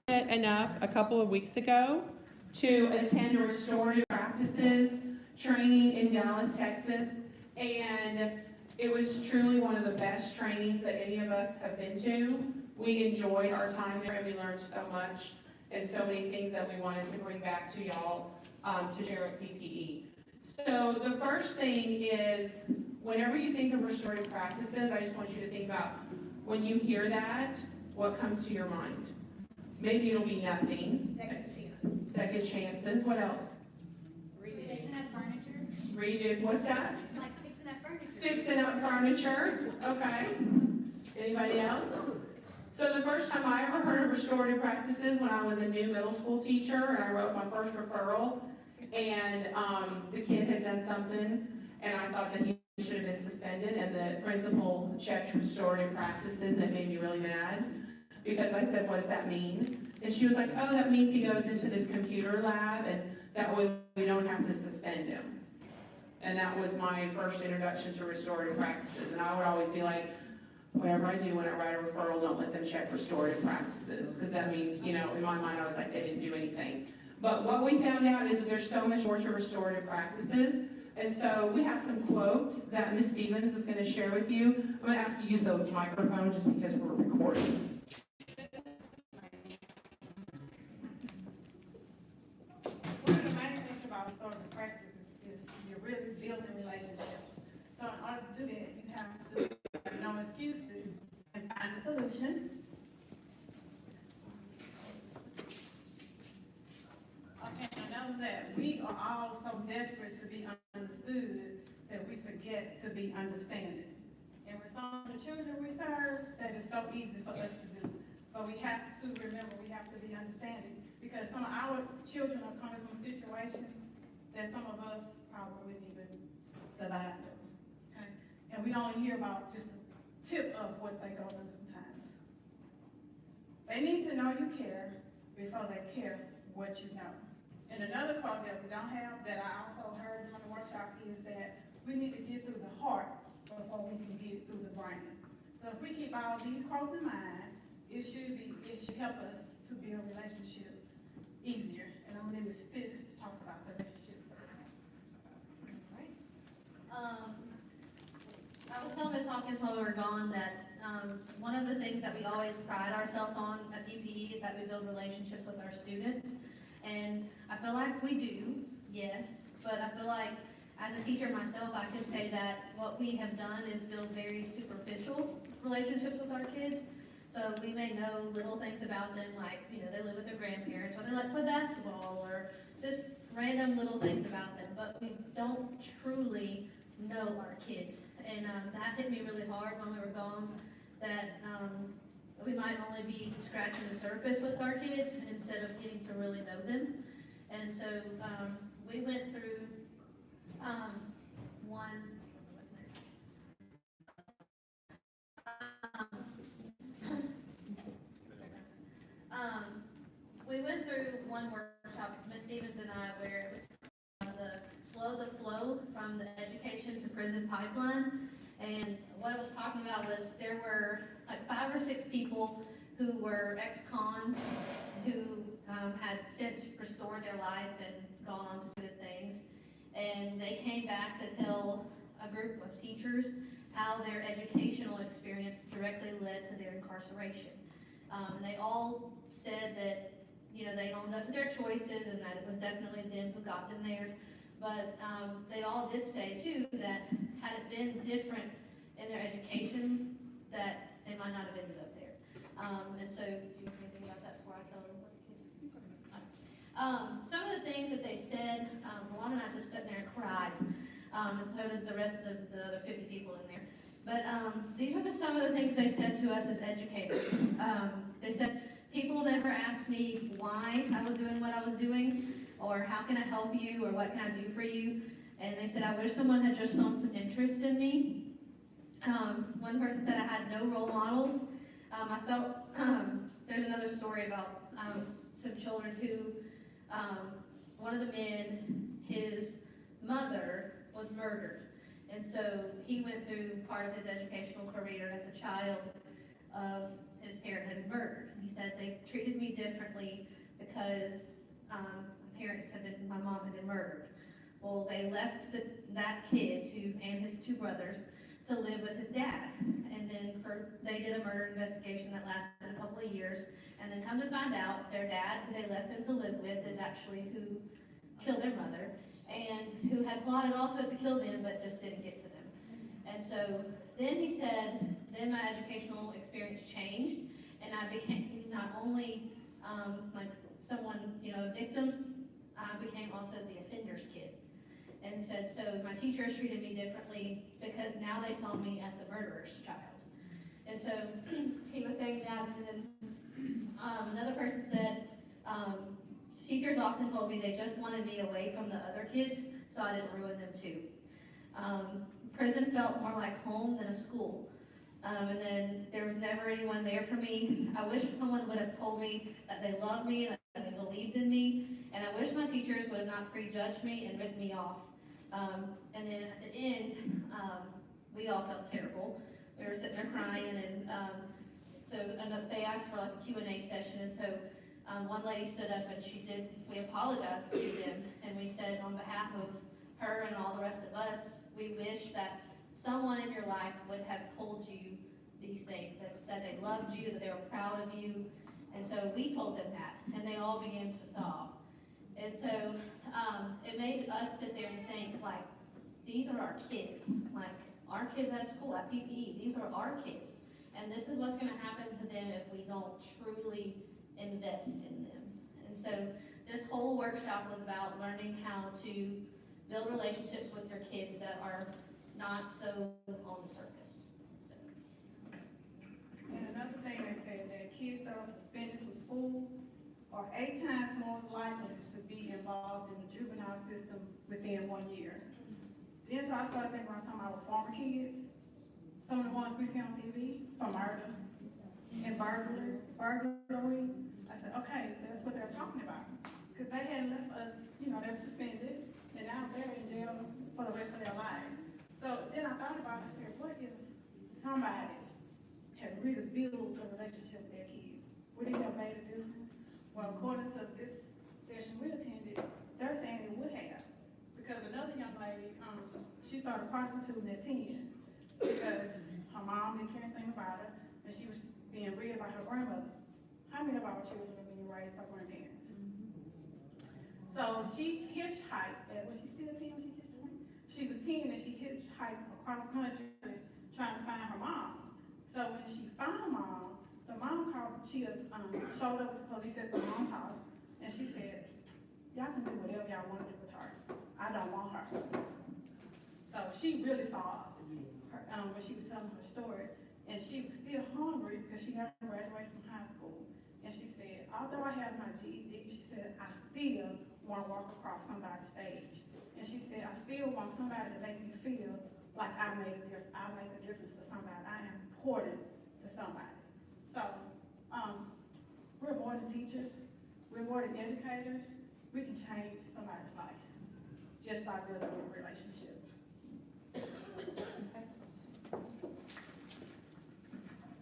enough a couple of weeks ago to attend a restorative practices training in Dallas, Texas, and it was truly one of the best trainings that any of us have been to. We enjoyed our time there and we learned so much and so many things that we wanted to bring back to y'all to share at PPE. So the first thing is, whenever you think of restorative practices, I just want you to think about, when you hear that, what comes to your mind? Maybe it'll be nothing. Second chances. Second chances. What else? Fixing up furniture. Redo. What's that? Like fixing up furniture. Fixing up furniture. Okay. Anybody else? So the first time I ever heard of restorative practices when I was a new middle school teacher and I wrote my first referral, and the kid had done something and I thought that he should have been suspended, and the principal checked restorative practices, and it made me really mad because I said, what does that mean? And she was like, oh, that means he goes into this computer lab and that way we don't have to suspend him. And that was my first introduction to restorative practices, and I would always be like, whatever I do when I write a referral, don't let them check restorative practices, because that means, you know, in my mind, I was like, they didn't do anything. But what we found out is that there's so much more to restorative practices, and so we have some quotes that Ms. Stevens is going to share with you. I'm going to ask you to use the microphone just because we're recording. One of the main things about restorative practices is you're really building relationships. So in order to do that, you have to have no excuses and find a solution. And I know that we are all so desperate to be understood that we forget to be understanding. And with some of the children we serve, that is so easy for us to do. But we have to remember we have to be understanding, because some of our children are coming from situations that some of us probably wouldn't even survive through. Okay? And we only hear about just the tip of what they go through sometimes. They need to know you care before they care what you know. And another quote that we don't have that I also heard during the workshop is that we need to get through the heart before we can get through the brain. So if we keep all these quotes in mind, it should help us to build relationships easier. And I'm going to Ms. Fitz to talk about the relationships. Right. I was telling Ms. Hawkins while we were gone that one of the things that we always pride ourselves on at PPE is that we build relationships with our students. And I feel like we do, yes, but I feel like as a teacher myself, I can say that what we have done is build very superficial relationships with our kids. So we may know little things about them, like, you know, they live with their grandparents, or they like to play basketball, or just random little things about them, but we don't truly know our kids. And that hit me really hard when we were gone, that we might only be scratching the surface with our kids instead of getting to really know them. And so we went through we went through one workshop, Ms. Stevens and I, where it was the Slow the Flow from the Education to Prison Pipeline. And what it was talking about was there were like 5 or 6 people who were ex-cons who had since restored their life and gone on to good things. And they came back to tell a group of teachers how their educational experience directly led to their incarceration. And they all said that, you know, they owned up to their choices and that it was definitely them who got them there. But they all did say, too, that had it been different in their education, that they might not have ended up there. And so, do you have anything about that before I tell them what the kids? Some of the things that they said, Luana and I just sat there and cried, and so did the rest of the other 50 people in there. But these are some of the things they said to us as educators. They said, people never asked me why I was doing what I was doing, or how can I help you, or what can I do for you. And they said, I wish someone had just shown some interest in me. One person said I had no role models. I felt, there's another story about some children who, one of the men, his mother was murdered. And so he went through part of his educational career as a child of his parent had been murdered. He said they treated me differently because, my parents had been, my mom had been murdered. Well, they left that kid and his two brothers to live with his dad. And then they did a murder investigation that lasted a couple of years. And then come to find out, their dad, who they left them to live with, is actually who killed their mother, and who had plotted also to kill them, but just didn't get to them. And so then he said, then my educational experience changed, and I became not only like someone, a victim, I became also the offender's kid. And said, so my teachers treated me differently because now they saw me as the murderer's child. And so he was saying that, and then another person said, teachers often told me they just wanted me away from the other kids so I didn't ruin them too. Prison felt more like home than a school. And then there was never anyone there for me. I wish someone would have told me that they loved me, that they believed in me, and I wish my teachers would not prejudge me and rip me off. And then at the end, we all felt terrible. We were sitting there crying, and so they asked for like a Q&A session, and so one lady stood up and we apologized to them, and we said on behalf of her and all the rest of us, we wish that someone in your life would have told you these things, that they loved you, that they were proud of you. And so we told them that, and they all began to sob. And so it made us sit there and think, like, these are our kids. Like, our kids at school, at PPE, these are our kids. And this is what's going to happen to them if we don't truly invest in them. And so this whole workshop was about learning how to build relationships with your kids that are not so on the surface. So. And another thing they said, that kids that are suspended from school are 8 times more likely to be involved in the juvenile system within 1 year. Then so I started thinking about some of our former kids, some of the ones we see on TV for murder and burglary. I said, okay, that's what they're talking about. Because they had left us, they were suspended, and now they're in jail for the rest of their lives. So then I thought about it, I said, what if somebody had really built a relationship with their kids? Would it have made a difference? Well, according to this session we attended, they're saying it would have. Because another young lady, she started prostituting at 10 because her mom didn't care anything about her, and she was being reared by her grandmother. How many of our children are being raised by grandparents? So she hitchhiked, was she still 10 when she hitchhiked? She was 10 and she hitchhiked across country trying to find her mom. So when she found mom, the mom called, she showed up with the police at the mom's house, and she said, y'all can do whatever y'all want to do with her. I don't want her. So she really saw her, when she was telling her story, and she was still hungry because she hadn't graduated from high school. And she said, although I have my GED, she said, I still want to walk across somebody's stage. And she said, I still want somebody to make me feel like I make a difference to somebody. I am important to somebody. So, we're more than teachers. We're more than educators. We can change somebody's life just by building a relationship.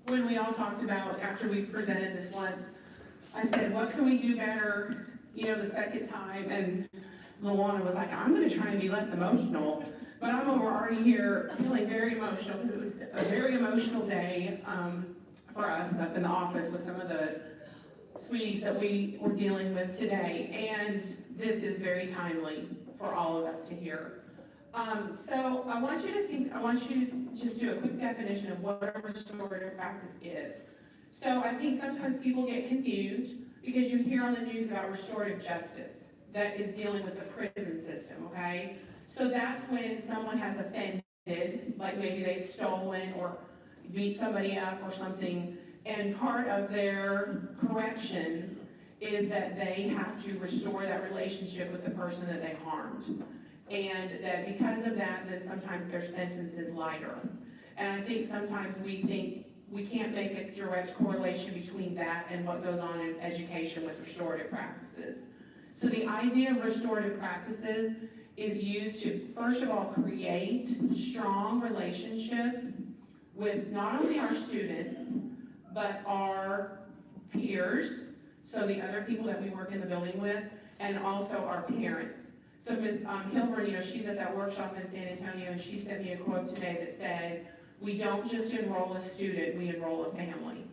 When we all talked about, after we presented this once, I said, what can we do better, the second time? And Luana was like, I'm gonna try and be less emotional. But I'm already here feeling very emotional because it was a very emotional day for us up in the office with some of the sweeties that we were dealing with today. And this is very timely for all of us to hear. So I want you to just do a quick definition of what a restorative practice is. So I think sometimes people get confused because you hear on the news about restorative justice that is dealing with the prison system, okay? So that's when someone has offended, like maybe they've stolen or beat somebody up or something, and part of their corrections is that they have to restore that relationship with the person that they harmed. And that because of that, then sometimes their sentence is lighter. And I think sometimes we think we can't make a direct correlation between that and what goes on in education with restorative practices. So the idea of restorative practices is used to, first of all, create strong relationships with not only our students, but our peers, so the other people that we work in the building with, and also our parents. So Ms. Kilburn, she's at that workshop in San Antonio, and she sent me a quote today that said, "We don't just enroll a student, we enroll a family."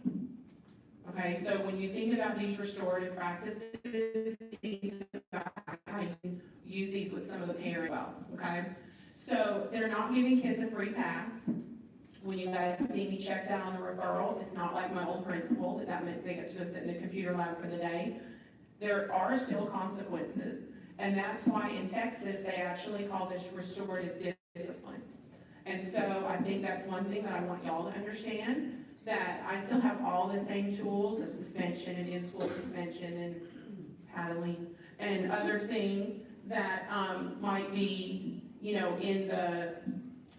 Okay, so when you think about these restorative practices, think about how you can use these with some of the parents well, okay? So they're not giving kids a free pass. When you guys see me check that on the referral, it's not like my old principal, that meant they get to go sit in the computer lab for the day. There are still consequences. And that's why in Texas, they actually call this restorative discipline. And so I think that's one thing that I want y'all to understand, that I still have all the same tools of suspension and in-school suspension and paddling and other things that might be,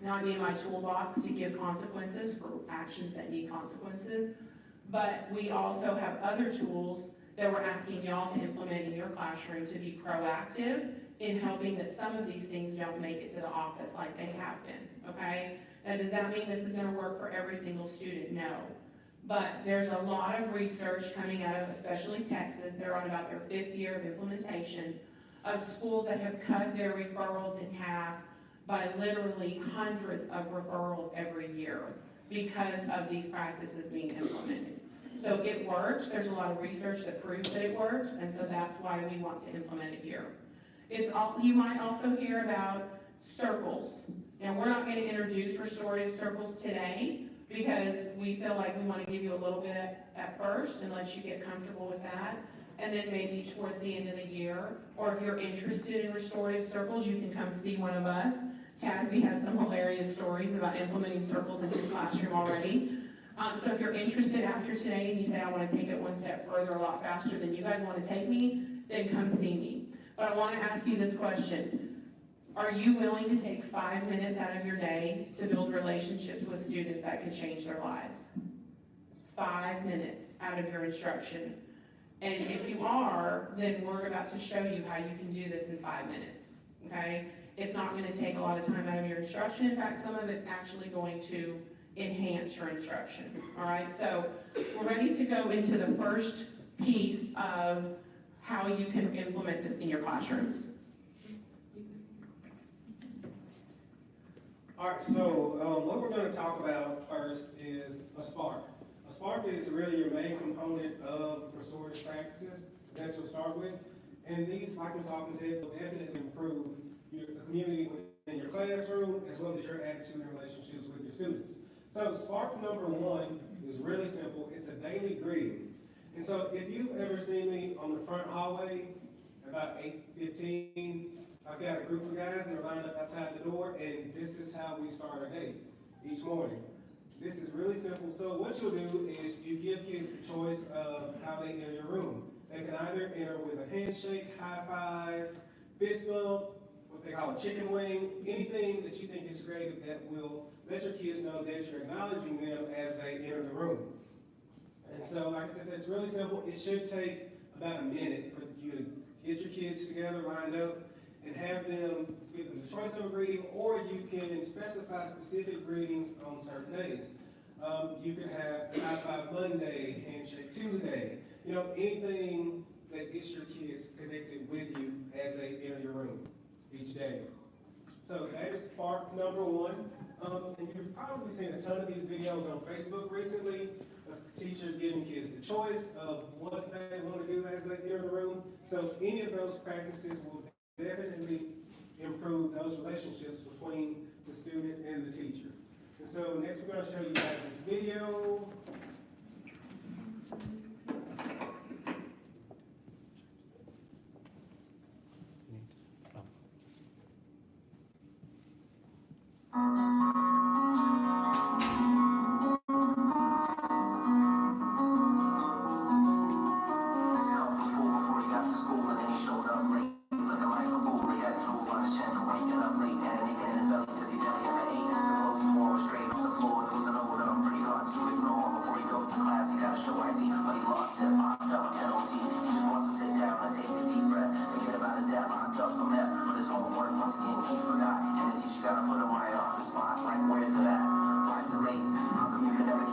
not be in my toolbox to give consequences for actions that need consequences. But we also have other tools that we're asking y'all to implement in your classroom to be proactive in helping that some of these things don't make it to the office like they have been, okay? Now, does that mean this is gonna work for every single student? No. But there's a lot of research coming out of, especially Texas, they're on about their 5th year of implementation, of schools that have cut their referrals in half by literally hundreds of referrals every year because of these practices being implemented. So it works. There's a lot of research that proves that it works, and so that's why we want to implement it here. You might also hear about circles. And we're not going to introduce restorative circles today because we feel like we want to give you a little bit at first and let you get comfortable with that. And then maybe towards the end of the year, or if you're interested in restorative circles, you can come see one of us. Tasby has some hilarious stories about implementing circles in his classroom already. So if you're interested after today and you say, I want to take it one step further, a lot faster than you guys want to take me, then come see me. But I want to ask you this question. Are you willing to take 5 minutes out of your day to build relationships with students that can change their lives? 5 minutes out of your instruction. And if you are, then we're about to show you how you can do this in 5 minutes, okay? It's not going to take a lot of time out of your instruction. In fact, some of it's actually going to enhance your instruction, all right? So we're ready to go into the first piece of how you can implement this in your classrooms. All right, so what we're going to talk about first is a spark. A spark is really your main component of restorative practices that you'll start with. And these, like Ms. Hoffman said, will definitely improve your community within your classroom as well as your attitude and relationships with your students. So spark number 1 is really simple. It's a daily greeting. And so if you've ever seen me on the front hallway, about 8:15, I've got a group of guys that are lined up outside the door, and this is how we start our day each morning. This is really simple. So what you'll do is you give kids the choice of how they enter your room. They can either enter with a handshake, high five, fist bump, what they call a chicken wing, anything that you think is creative that will let your kids know that you're acknowledging them as they enter the room. And so, like I said, that's really simple. It should take about a minute for you to get your kids together, lined up, and have them give them the choice of a greeting, or you can specify specific greetings on certain days. You can have High Five Monday, Handshake Tuesday, anything that gets your kids connected with you as they enter your room each day. So that is spark number 1. And you've probably seen a ton of these videos on Facebook recently of teachers giving kids the choice of what they want to do as they enter the room. So any of those practices will definitely improve those relationships between the student and the teacher. And so next we're going to show you guys this video. Straight on the floor, losing over them pretty hard to ignore. Before he goes to class, he gotta show ID, but he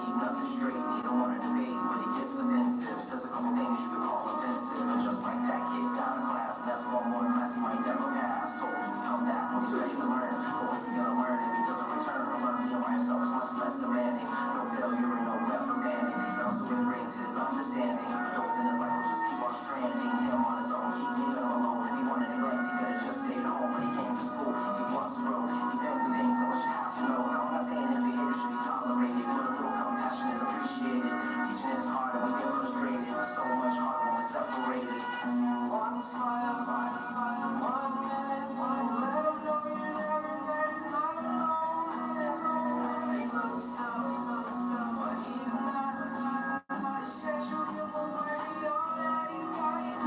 keep nothing straight. He don't wanna debate, but he gets defensive. Says a couple things you could call offensive. And just like that, kicked out of class, and that's one more class he might never pass. Told him to come back when he's ready to learn. But what's he gonna learn if he doesn't return? To learn being by himself is much less demanding. No failure and no reprimanding. And also embrace his understanding. Adults in his life will just keep on stranding him on his own. Keep leaving him alone. If he wanted neglect, he could've just stayed home. But he came to school, he wants to grow. He's been through things that we should have to know. Now I'm not saying his behavior should be tolerated, but a little compassion is appreciated. Teaching is hard and we get frustrated. So much harder when we're separated. One smile, one smile, one minute, one let him know you're there and that he's not alone. He looks tough, but he's not. The shit you give away, all that he's got is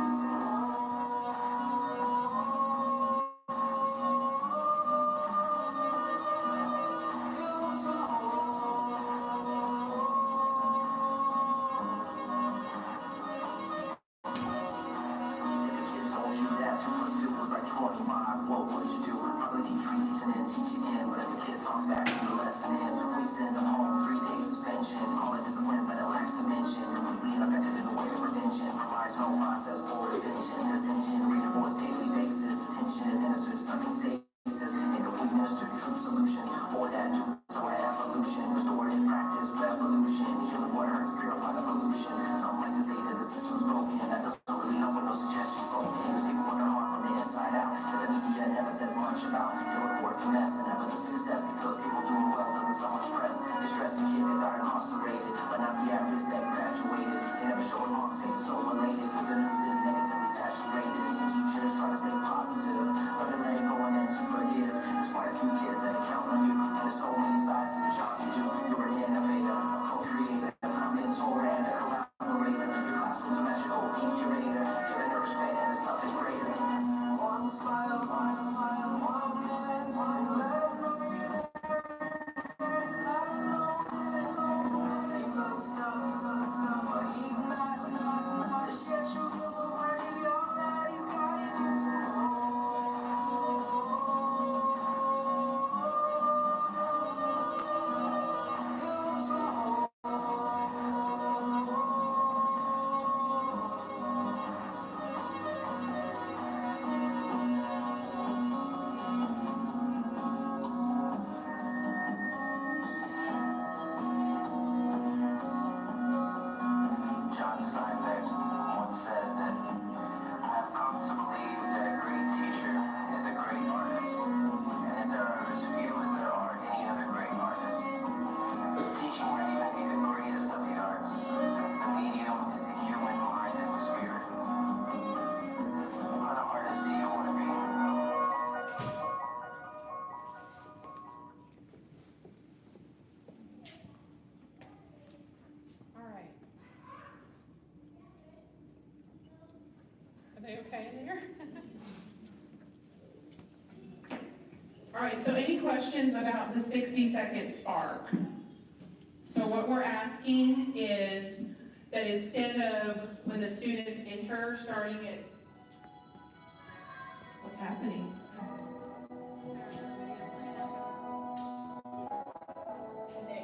like 25, what would you do? Probably teach reteaching and teach again. But if the kid talks back when the lesson ends, we send them home, 3 days suspension. Call it discipline, but it lacks dimension. Completely ineffective in the way of prevention. Provides no process for ascension. Dissension, reinforced daily basis. Detention administered, stuck in stasis. Incomplete ministered, true solution. All that do so evolution. Restored in practice, revolution. Healing what hurts, purify the pollution. Some like to say that the system's broken. That doesn't really help with no suggestions spoken. There's people working hard from the inside out that the media never says much about. They report the mess and never the success because people doing well doesn't so much press. They stress the kid that got incarcerated, but not the average that graduated. They never show his mom's face so related because the news is negatively saturated. So teachers try to stay positive, but they let it go and then to forgive. There's quite a few kids that count on you, and there's so many sides to the job you do. You're an innovator, a co-creator, a mentor, and a collaborator. Your classroom's a magical incubator, giving nourishment and there's nothing greater. One smile, one minute, one let him know you're there. He's not alone. He looks tough, but he's not. The shit you give away, all that he's got in his John Steinbeck once said that I have come to believe that a great teacher is a great artist, and that there are as few as there are any other great artists. Teaching might even be the greatest of the arts, since the medium is the human mind and spirit. What kind of artist do you want to be? All right. Are they okay in there? All right, so any questions about the 60-second spark? So what we're asking is that instead of when the students enter, starting at, what's happening?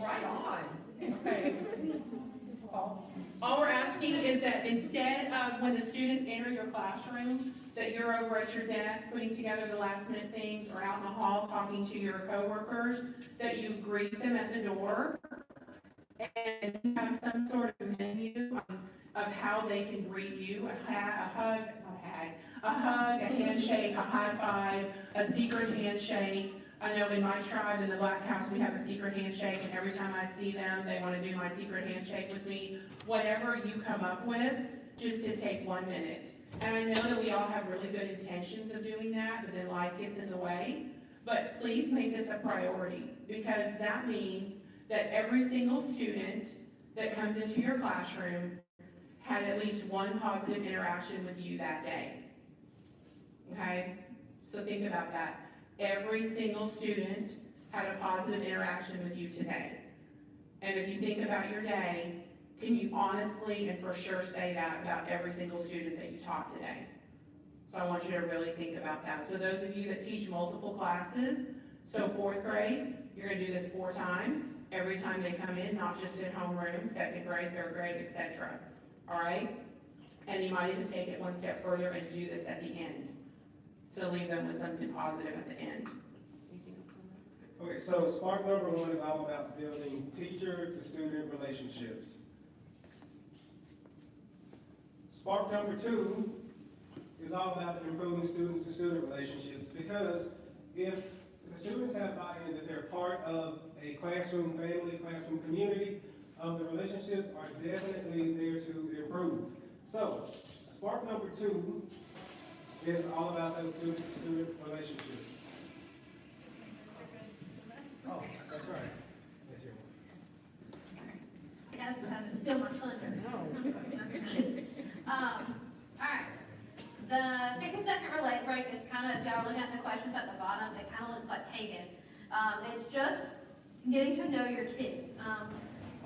Right on. Okay. All we're asking is that instead of when the students enter your classroom, that you're over at your desk putting together the last minute things or out in the hall talking to your coworkers, that you greet them at the door and have some sort of menu of how they can greet you, a hug, a handshake, a high five, a secret handshake. I know in my tribe, in the Black House, we have a secret handshake, and every time I see them, they want to do my secret handshake with me. Whatever you come up with, just to take 1 minute. And I know that we all have really good intentions of doing that, but then life gets in the way. But please make this a priority, because that means that every single student that comes into your classroom had at least one positive interaction with you that day. Okay? So think about that. Every single student had a positive interaction with you today. And if you think about your day, can you honestly and for sure say that about every single student that you taught today? So I want you to really think about that. So those of you that teach multiple classes, So fourth grade, you're gonna do this 4 times, every time they come in, not just in homeroom, second grade, third grade, et cetera. All right? And you might even take it one step further and do this at the end, to leave them with something positive at the end. Okay, so Spark number 1 is all about building teacher to student relationships. Spark number 2 is all about improving student to student relationships, because if the students have buy-in that they're part of a classroom family, classroom community, the relationships are definitely there to improve. So, Spark number 2 is all about those student to student relationships. Oh, that's right. That's your one. You guys are trying to steal my thunder. All right. The 60-second relay break is kind of, if y'all are looking at the questions at the bottom, it kind of looks like Kagan. It's just getting to know your kids.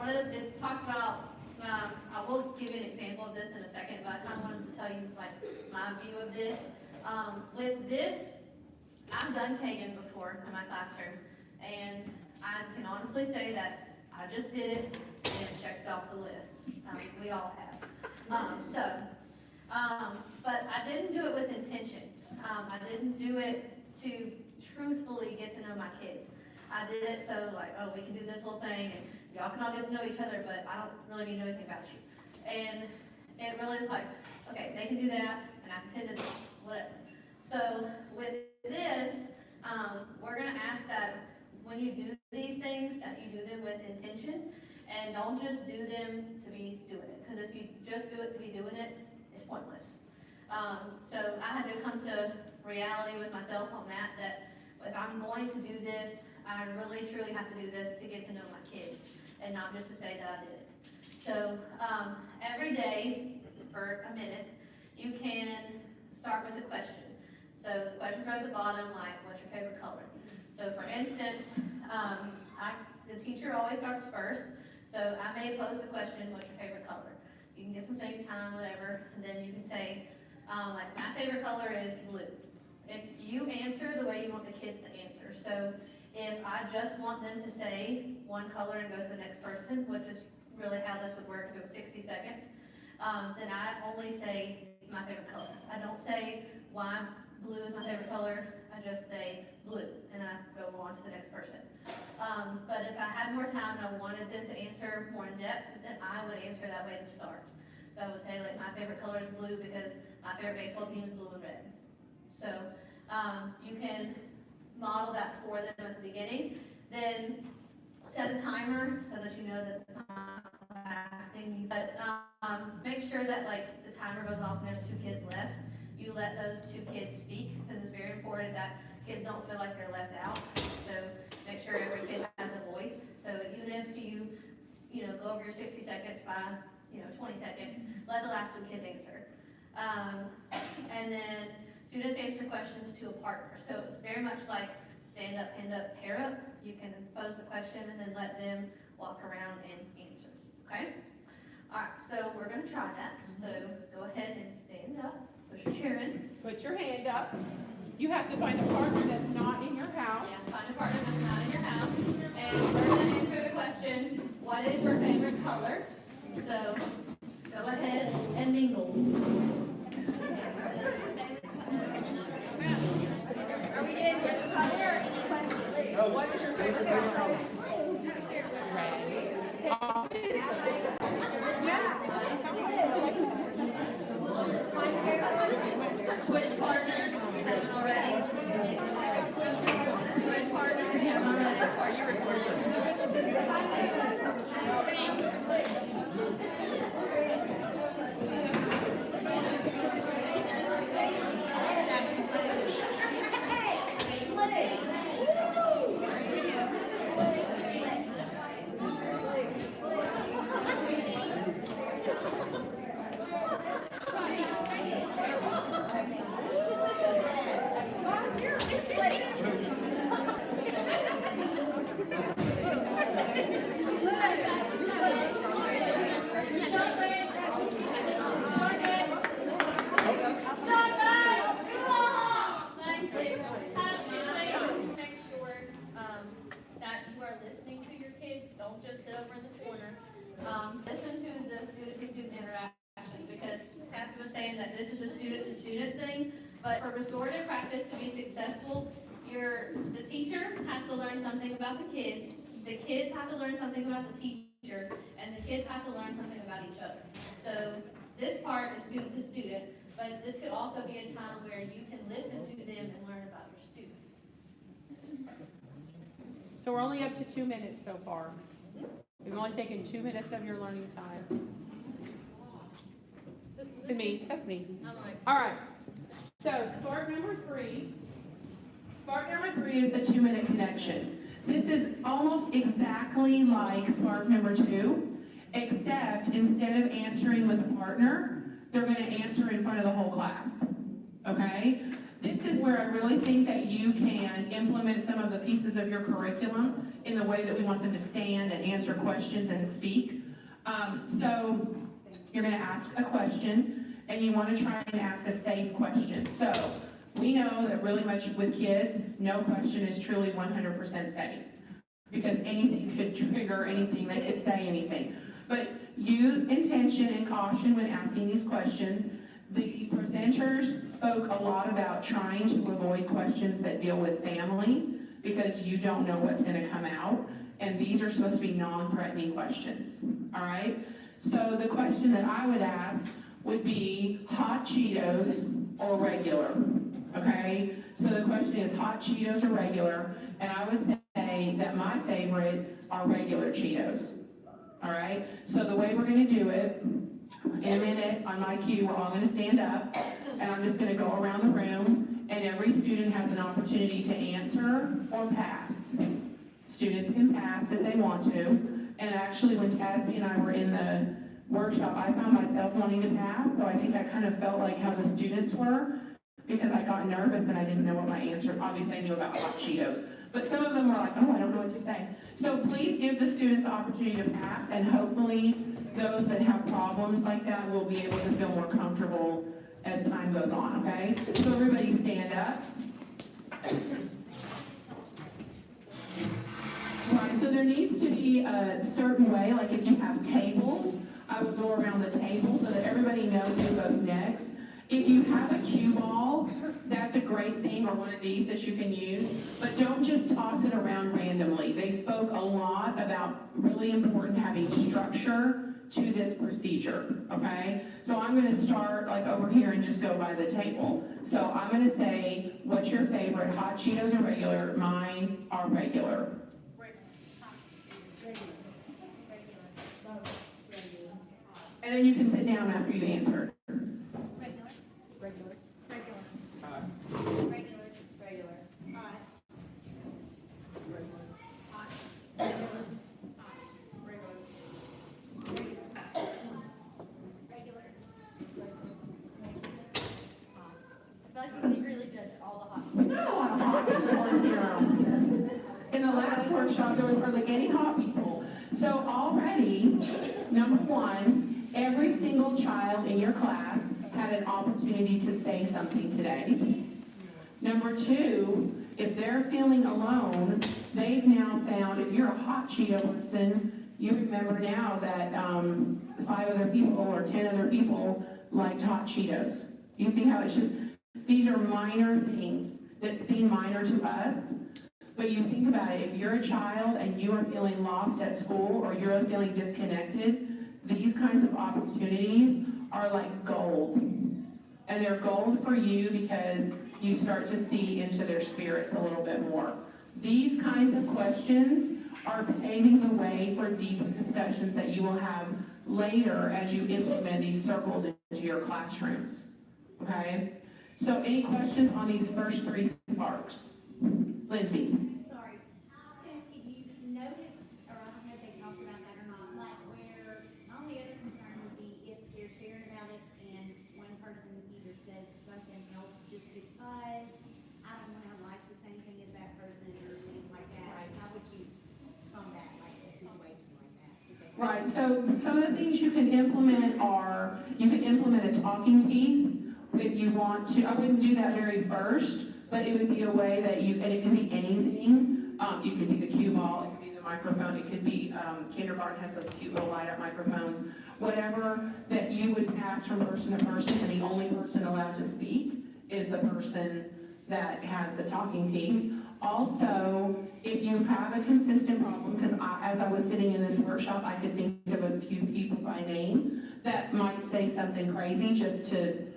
It talks about, I will give you an example of this in a second, but I kind of wanted to tell you like my view of this. With this, I've done Kagan before in my classroom, and I can honestly say that I just did it and it checked off the list. We all have. But I didn't do it with intention. I didn't do it to truthfully get to know my kids. I did it so like, oh, we can do this whole thing and y'all can all get to know each other, but I don't really need to know anything about you. And it really is like, okay, they can do that and I can tend to this, whatever. So with this, we're gonna ask that when you do these things, that you do them with intention and don't just do them to be doing it. Because if you just do it to be doing it, it's pointless. So I had to come to reality with myself on that if I'm going to do this, I really truly have to do this to get to know my kids and not just to say that I did it. So every day for a minute, you can start with a question. So the questions are at the bottom, like what's your favorite color? So for instance, the teacher always starts first. So I may pose the question, what's your favorite color? You can get some things, time, whatever, and then you can say, like my favorite color is blue. If you answer the way you want the kids to answer. So if I just want them to say one color and go to the next person, which is really how this would work, if it was 60 seconds, then I only say my favorite color. I don't say why blue is my favorite color, I just say blue, and I go on to the next person. But if I had more time and I wanted them to answer more in depth, then I would answer that way to start. So I would say like my favorite color is blue because my favorite baseball team is blue and red. So you can model that for them at the beginning. Then set a timer so that you know that it's not lasting. But make sure that like the timer goes off and there's 2 kids left. You let those 2 kids speak because it's very important that kids don't feel like they're left out. So make sure every kid has a voice. So even if you go over your 60 seconds by 20 seconds, let the last 2 kids answer. And then students answer questions to a partner. So it's very much like stand up, hand up, pair up. You can pose the question and then let them walk around and answer. Okay? All right, so we're going to try that. So go ahead and stand up, push your chair in. Put your hand up. You have to find a partner that's not in your house. Yes, find a partner that's not in your house. And we're going to answer the question, what is your favorite color? So go ahead and mingle. Are we doing this color or any question? What is your favorite color? Switch partners, already. Switch partners, already. Are you this is a student-to-student thing, but for restorative practice to be successful, the teacher has to learn something about the kids have to learn something about the teacher, and the kids have to learn something about each other. So this part is student to student, but this could also be a time where you can listen to them and learn about your students. So we're only up to 2 minutes so far. We've only taken 2 minutes of your learning time. To me, that's me. I'm like, All right. So spark number three is the 2-minute connection. This is almost exactly like spark number 2, except instead of answering with a partner, they're going to answer in front of the whole class. Okay? This is where I really think that you can implement some of the pieces of your curriculum in the way that we want them to stand and answer questions and speak. So you're going to ask a question, and you want to try and ask a safe question. So we know that really much with kids, no question is truly 100% safe, because anything could trigger anything, they could say anything. But use intention and caution when asking these questions. The presenters spoke a lot about trying to avoid questions that deal with family, because you don't know what's going to come out, and these are supposed to be non-threatening questions, all right? So the question that I would ask would be hot Cheetos or regular, okay? So the question is hot Cheetos or regular, and I would say that my favorite are regular Cheetos, all right? So the way we're going to do it, in a minute on my cue, we're all going to stand up, and I'm just going to go around the room, and every student has an opportunity to answer or pass. Students can pass if they want to, and actually when Tasby and I were in the workshop, I found myself wanting to pass, so I think I kind of felt like how the students were, because I got nervous and I didn't know what my answer, obviously I knew about hot Cheetos, but some of them were like, oh, I don't know what to say. So please give the students the opportunity to pass, and hopefully those that have problems like that will be able to feel more comfortable as time goes on, okay? So everybody stand up. Right, so there needs to be a certain way, like if you have tables, I would go around the table so that everybody knows who goes next. If you have a cue ball, that's a great thing, or one of these that you can use, but don't just toss it around randomly. They spoke a lot about really important having structure to this procedure, okay? So I'm going to start like over here and just go by the table. So I'm going to say, what's your favorite, hot Cheetos or regular? Mine are regular. And then you can sit down after you answer. regular, Regular. regular, Hot. regular, regular, hot, hot, Regular. I feel like we secretly judge all the hot. We got a lot of hot people in here. In the last workshop, there was hardly any hot people. So already, number one, every single child in your class had an opportunity to say something today. Number two, if they're feeling alone, they've now found, if you're a hot Cheeto person, you remember now that 5 other people or 10 other people liked hot Cheetos. You see how it's just, these are minor things that seem minor to us, but you think about it, if you're a child and you are feeling lost at school or you're feeling disconnected, these kinds of opportunities are like gold. And they're gold for you because you start to see into their spirits a little bit more. These kinds of questions are paving the way for deeper discussions that you will have later as you implement these circles into your classrooms. Okay? So any questions on these first 3 sparks? Lindsay? Sorry, can you notice, or I don't know if they talked about that or not, like where, my only other concern would be if they're sharing about it and one person either says something else just because I don't wanna like the same thing as that person or things like that. Right. How would you combat like a situation like that? Right, so some of the things you can implement are, you can implement a talking piece if you want to. I wouldn't do that very first, but it would be a way that you, and it can be anything. You could be the cue ball, it could be the microphone, it could be, kindergarten has those cute little light up microphones. Whatever that you would pass from person to person, and the only person allowed to speak is the person that has the talking piece. Also, if you have a consistent problem, because as I was sitting in this workshop, I could think of a few people by name that might say something crazy just to,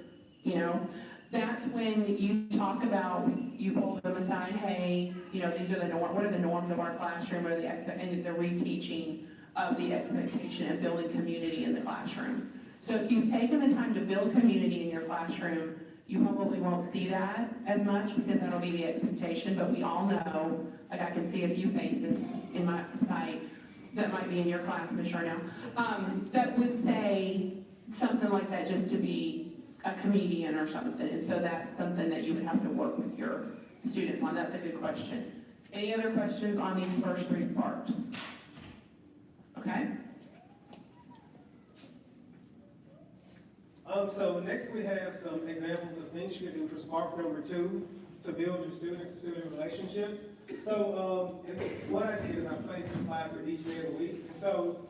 that's when you talk about, you pull them aside, hey, these are the norms, what are the norms of our classroom, what are the and the reteaching of the expectation of building community in the classroom. So if you've taken the time to build community in your classroom, you probably won't see that as much because that'll be the expectation, but we all know, like I can see a few faces in my sight that might be in your class, Ms. Charnell, that would say something like that just to be a comedian or something. And so that's something that you would have to work with your students on. That's a good question. Any other questions on these first 3 sparks? Okay. So next we have some examples of things you can do for spark number 2 to build your student-to-student relationships. So what I did is I placed a slide for each day of the week. And so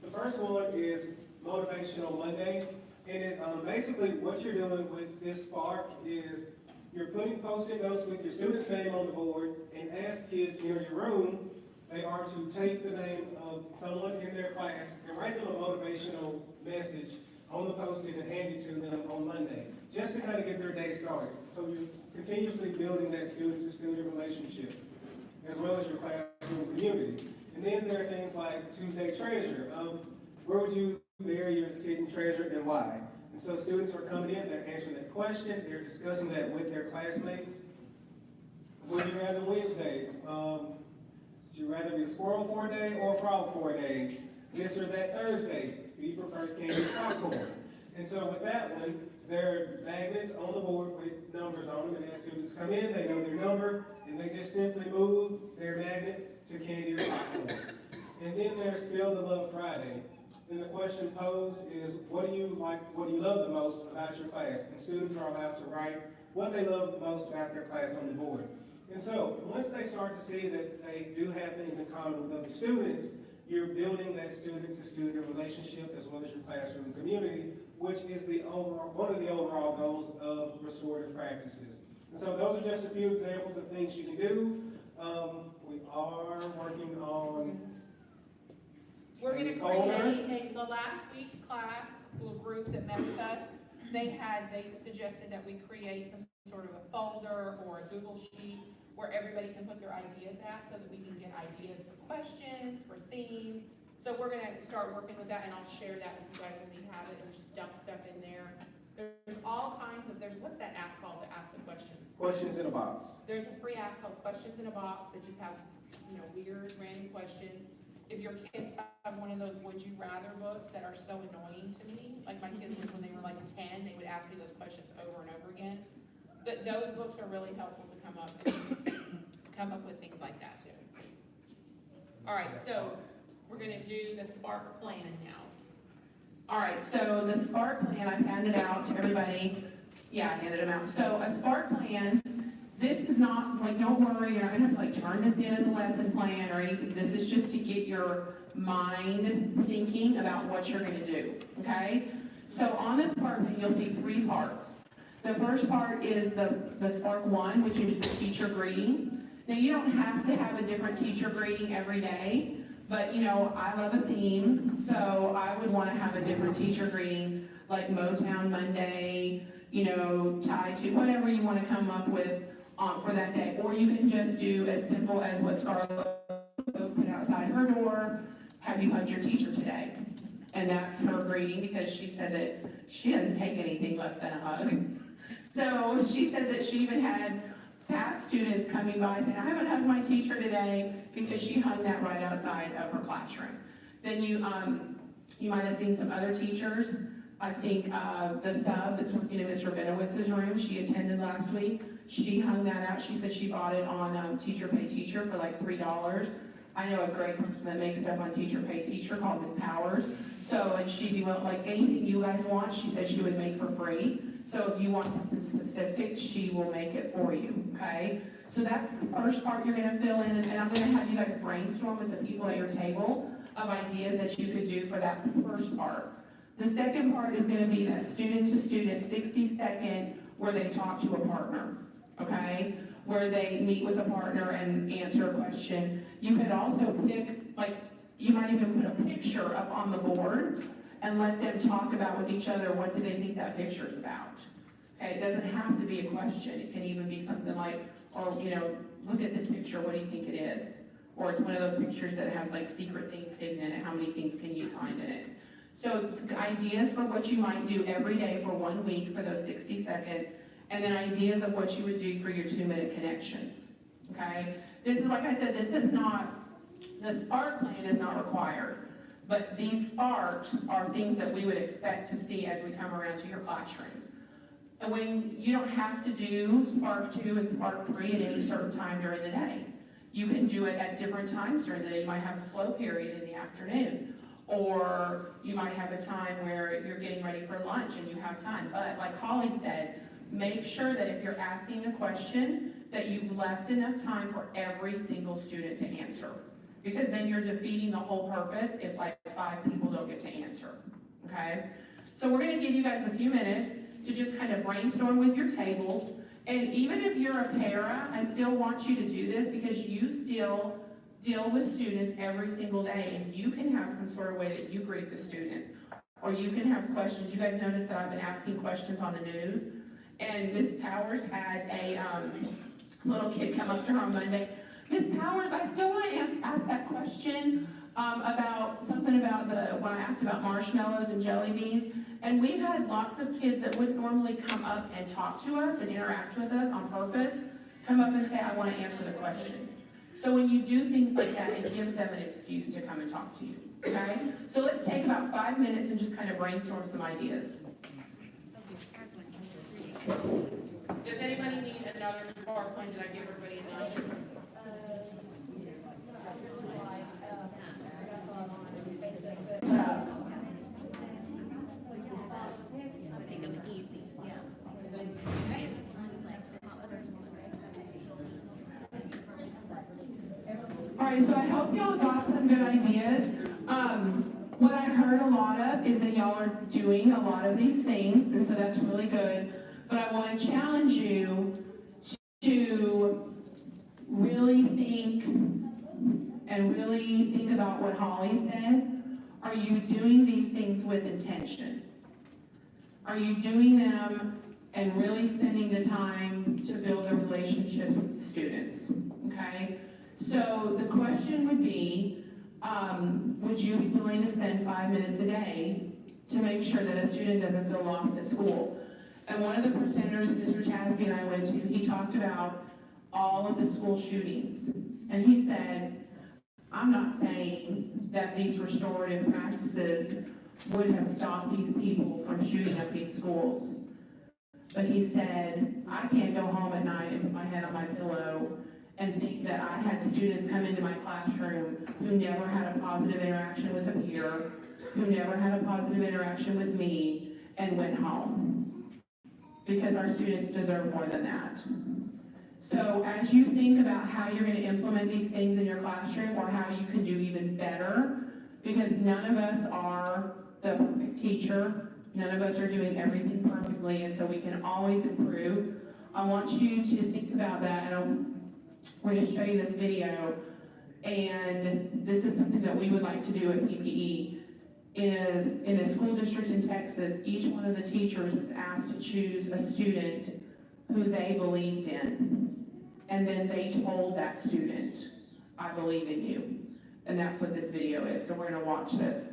the first one is Motivational Monday. And it, basically what you're doing with this spark is you're putting post-it notes with your student's name on the board, and as kids in your room, they are to take the name of someone in their class and write them a motivational message on the post-it and hand it to them on Monday, just to kind of get their day started. So you're continuously building that student-to-student relationship, as well as your classroom community. And then there are things like Tuesday Treasure. Where would you bury your hidden treasure and why? And so students are coming in, they're answering that question, they're discussing that with their classmates. Would you rather Wednesday? Would you rather be a squirrel for a day or a frog for a day? This or that Thursday? Do you prefer candy or popcorn? And so with that one, there are magnets on the board with numbers on them, and as students come in, they know their number, and they just simply move their magnet to candy or popcorn. And then there's Build a Love Friday. And the question posed is, what do you love the most about your class? And students are allowed to write what they love the most about their class on the board. And so, once they start to see that they do have things in common with other students, you're building that student-to-student relationship as well as your classroom community, which is one of the overall goals of restorative practices. And so those are just a few examples of things you can do. We are working on We're going to create the last week's class, little group that met with us, they suggested that we create some sort of a folder or a Google sheet where everybody can put their ideas at so that we can get ideas for questions, for themes. So we're going to start working with that, and I'll share that with you guys when we have it and just dump stuff in there. There's all kinds of, what's that app called to ask the questions? Questions in a Box. There's a free app called Questions in a Box that just have, weird, random questions. If your kids have one of those would you rather books that are so annoying to me, like my kids when they were like 10, they would ask me those questions over and over again. But those books are really helpful to come up with things like that too. All right, so we're gonna do the Spark plan now. All right, so the SPARK plan, I've handed out to everybody. Yeah, I handed them out. So a SPARK plan, this is not, don't worry, you're not gonna have to turn this in as a lesson plan or anything. This is just to get your mind thinking about what you're gonna do, okay? So on this SPARK plan, you'll see 3 parts. The first part is the SPARK 1, which is the teacher greeting. Now, you don't have to have a different teacher greeting every day. But, I love a theme, so I would want to have a different teacher greeting, like Motown Monday, tied to whatever you want to come up with for that day. Or you can just do as simple as what Scarlett put outside her door, have you hugged your teacher today? And that's her greeting because she said that she doesn't take anything less than a hug. So she said that she even had past students coming by saying, I haven't hugged my teacher today because she hung that right outside of her classroom. Then you might have seen some other teachers. I think the sub that's working in Mr. Benowitz's room, she attended last week. She hung that out. She said she bought it on Teacher Pay Teacher for like $3. I know a great person that makes stuff on Teacher Pay Teacher called Miss Powers. So, and she'd be like, anything you guys want, she said she would make for free. So if you want something specific, she will make it for you, okay? So that's the first part you're gonna fill in, and I'm gonna have you guys brainstorm with the people at your table of ideas that you could do for that first part. The second part is gonna be that student-to-student 60-second where they talk to a partner, okay? Where they meet with a partner and answer a question. You could also pick, like, you might even put a picture up on the board and let them talk about with each other, what do they think that picture is about? Okay, it doesn't have to be a question, it can even be something like, or, you know, look at this picture, what do you think it is? Or it's one of those pictures that has like secret things hidden in it, how many things can you find in it? So ideas for what you might do every day for 1 week for those 60 seconds, and then ideas of what you would do for your 2-minute connections, okay? This is, like I said, this is not, the SPARK plan is not required, but these sparks are things that we would expect to see as we come around to your classrooms. And when you don't have to do Spark 2 and Spark 3 at any certain time during the day. You can do it at different times during the day. You might have a slow period in the afternoon. Or you might have a time where you're getting ready for lunch and you have time. But like Holly said, make sure that if you're asking a question, that you've left enough time for every single student to answer. Because then you're defeating the whole purpose if like 5 people don't get to answer, okay? So we're gonna give you guys a few minutes to just kind of brainstorm with your tables. And even if you're a para, I still want you to do this because you still deal with students every single day, and you can have some sort of way that you greet the students. Or you can have questions. You guys notice that I've been asking questions on the news, and Miss Powers had a little kid come up to her on Monday. Miss Powers, I still want to ask that question about something about when I asked about marshmallows and jelly beans. And we've had lots of kids that wouldn't normally come up and talk to us and interact with us on purpose, come up and say, I want to answer the question. So when you do things like that, it gives them an excuse to come and talk to you, okay? So let's take about 5 minutes and just kind of brainstorm some ideas. Does anybody need another PowerPoint? Did I give everybody enough? All right, so I hope y'all got some good ideas. What I heard a lot of is that y'all are doing a lot of these things, and so that's really good. But I want to challenge you to really think about what Holly said. Are you doing these things with intention? Are you doing them and really spending the time to build a relationship with the students? Okay? So the question would be, would you be willing to spend 5 minutes a day to make sure that a student doesn't feel lost at school? And one of the presenters that Mr. Tasby and I went to, he talked about all of the school shootings. And he said, I'm not saying that these restorative practices would have stopped these people from shooting up these schools. But he said, I can't go home at night and put my head on my pillow and think that I had students come into my classroom who never had a positive interaction with a peer, who never had a positive interaction with me, and went home. Because our students deserve more than that. So as you think about how you're going to implement these things in your classroom, or how you can do even better, because none of us are the perfect teacher, none of us are doing everything perfectly, and so we can always improve. I want you to think about that, and we're going to show you this video, and this is something that we would like to do at PPE, is in a school district in Texas, each one of the teachers was asked to choose a student who they believed in. And then they told that student, I believe in you. And that's what this video is, so we're gonna watch this.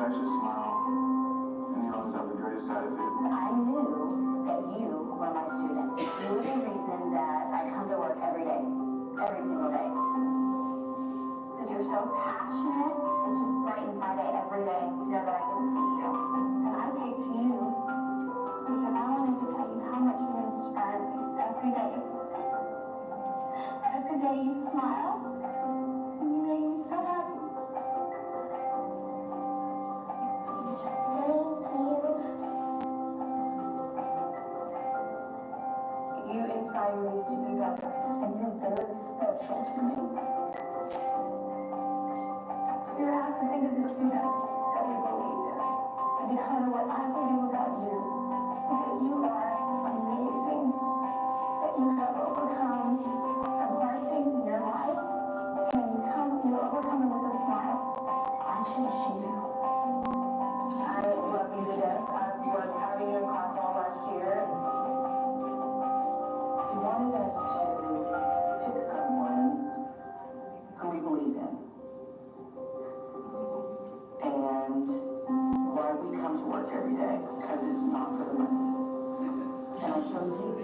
infectious smile, and you always have the greatest attitude. I knew that you were my student. You were the reason that I come to work every day, every single day. Because you're so passionate, it just brightens my day every day to know that I get to see you. And I picked you because I wanted to tell you how much you inspire me every day. Every day you smile, and you make me so happy. You inspire me to be better, and you're very special to me. You have to think of the students that we believe in. And Dakota, what I believe about you is that you are amazing, that you have overcome some hard things in your life, and you overcome it with a smile. I cherish you. I love you to death. I've loved having you in class all last year. We wanted us to pick someone who we believe in. And why we come to work every day, because it's not for the money. And I chose you.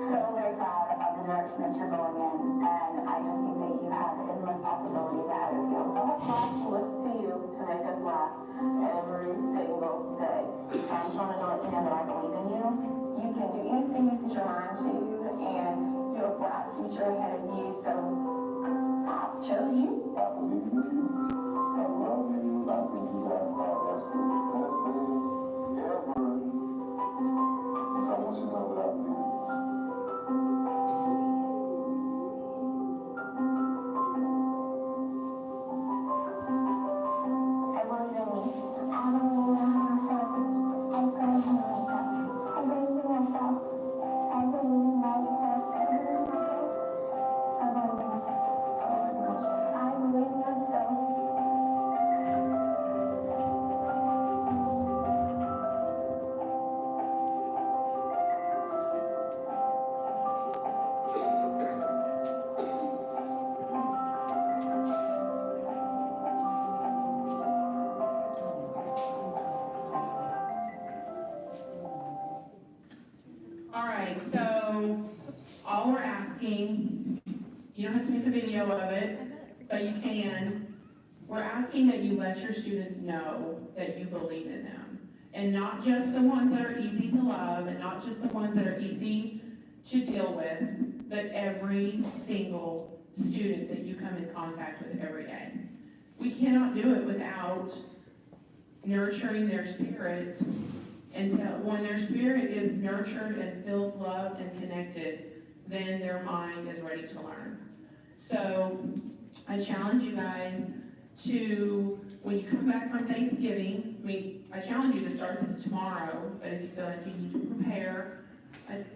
So very proud of the direction that you're going in, and I just think that you have endless possibilities ahead of you. The whole class looks to you to make us laugh every single day. So I just wanted to let you know that I believe in you. You can do anything you put your mind to, and you have a bright future ahead of you, so I chose you. I believe in you. I love you. I think you guys are the best thing ever. So I want you to know that I believe in you. I believe in me. I believe in myself. I believe in myself. I believe in myself. I believe in myself. I believe in myself. I believe in myself. I believe in myself. All right, so all we're asking, you don't have to make a video of it, but you can. We're asking that you let your students know that you believe in them. And not just the ones that are easy to love, and not just the ones that are easy to deal with, but every single student that you come in contact with every day. We cannot do it without nurturing their spirit until when their spirit is nurtured and feels loved and connected, then their mind is ready to learn. So I challenge you guys to, when you come back from Thanksgiving, I challenge you to start this tomorrow, but if you feel like you need to prepare,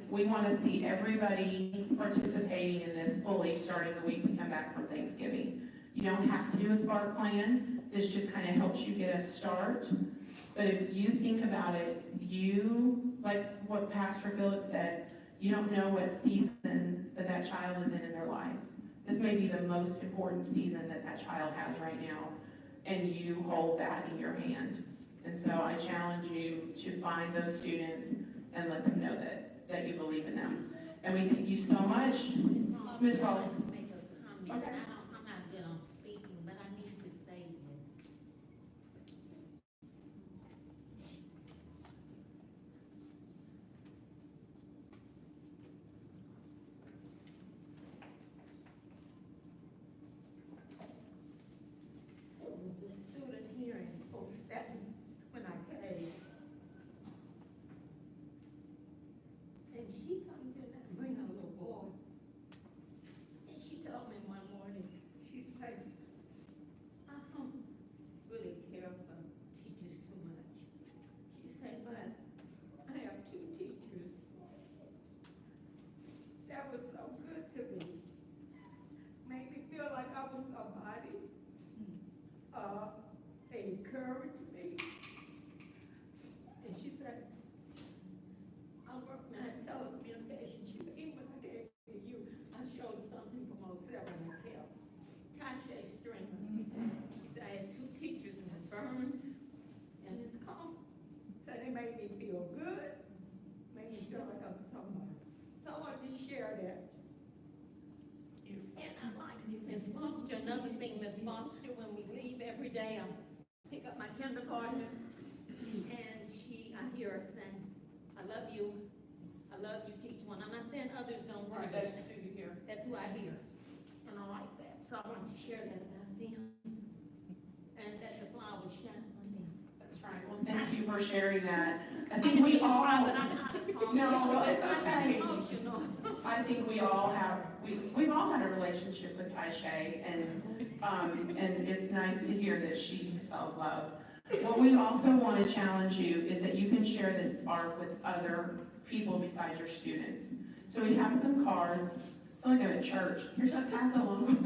we want to see everybody participating in this fully starting the week we come back from Thanksgiving. You don't have to do a SPARK plan. This just kind of helps you get a start. But if you think about it, like what Pastor Phillips said, you don't know what season that child is in their life. This may be the most important season that child has right now, and you hold that in your hand. And so I challenge you to find those students and let them know that you believe in them. And we thank you so much. Ms. Wallace. Make a comment. Okay. I'm not good on speaking, but I need to say this. It was a student here in 07 when I came. And she comes in and bring her little boy. And she told me one morning, she said, I don't really care for teachers too much. She said, but I have 2 teachers that was so good to me. Made me feel like I was somebody. They encouraged me. And she said, I work now in telecommunications. She said, even when I gave it to you, I showed something from 07 and kept. Tasha Stringer. She said, I had 2 teachers, Ms. Burns every day I pick up my kindergartners, and I hear her saying, I love you, teach one. I'm not saying others don't, Right, but that's just who you hear. that's who I hear, and I like that. So I want to share that about them, and that the flowers shine on them. That's right. Well, thank you for sharing that. I think we all, But I'm kind of calm. No, it's I'm not okay. emotional. I think we all have, we've all had a relationship with Taisha, and it's nice to hear that she felt love. What we also want to challenge you is that you can share this spark with other people besides your students. So we have some cards. I feel like I'm at church. Here's a pass along.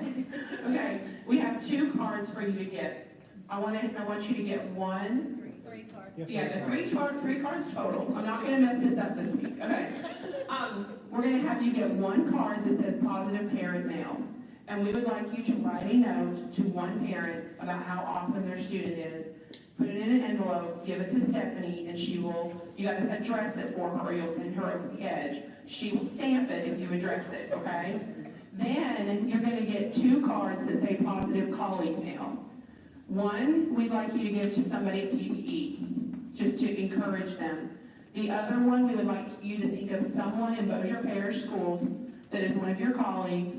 Okay, we have 2 cards for you to get. I want you to get one. 3 cards. Yeah, the 3 cards total. I'm not gonna mess this up this week, okay? We're gonna have you get 1 card that says positive parent mail. And we would like you to write a note to one parent about how awesome their student is. Put it in an envelope, give it to Stephanie, and you gotta address it for her, or you'll send her over the edge. She will stamp it if you address it, okay? Then, you're gonna get 2 cards that say positive colleague mail. One, we'd like you to give to somebody at PPE, just to encourage them. The other one, we would like you to think of someone in Bossier Parish Schools that is one of your colleagues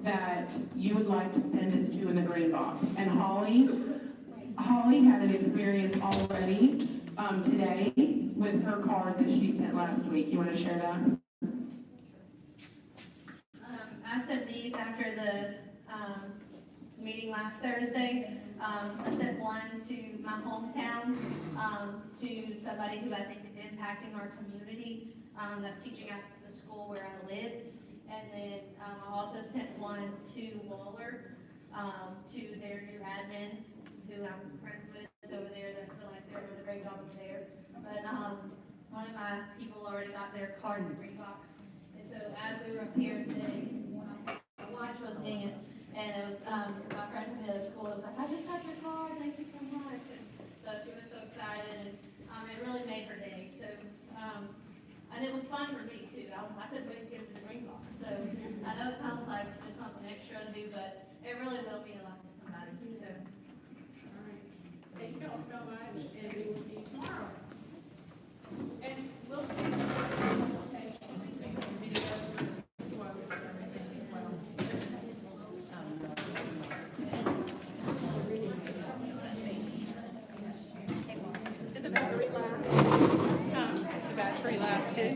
that you would like to send this to in the green box. And Holly had an experience already today with her card that she sent last week. You want to share that? I sent these after the, meeting last Thursday. I sent one to my hometown, to somebody who I think is impacting our community, that's teaching at the school where I live. And then, I also sent one to Waller, to their new admin, who I'm friends with over there, that feel like they're doing a great job over there. But, one of my people already got their card in the green box. And so as we were up here today, my watch was dinging, and it was, my friend from the other school was like, I just got your card, thank you so much. And so she was so excited, and, it really made her day. So, and it was fun for me too. I couldn't wait to get to the green box. So I know it sounds like just something extra to do, but it really will mean a lot to somebody. So. Thank you all so much, and we will see you tomorrow. And we'll see. Did the battery last? Huh? The battery lasted?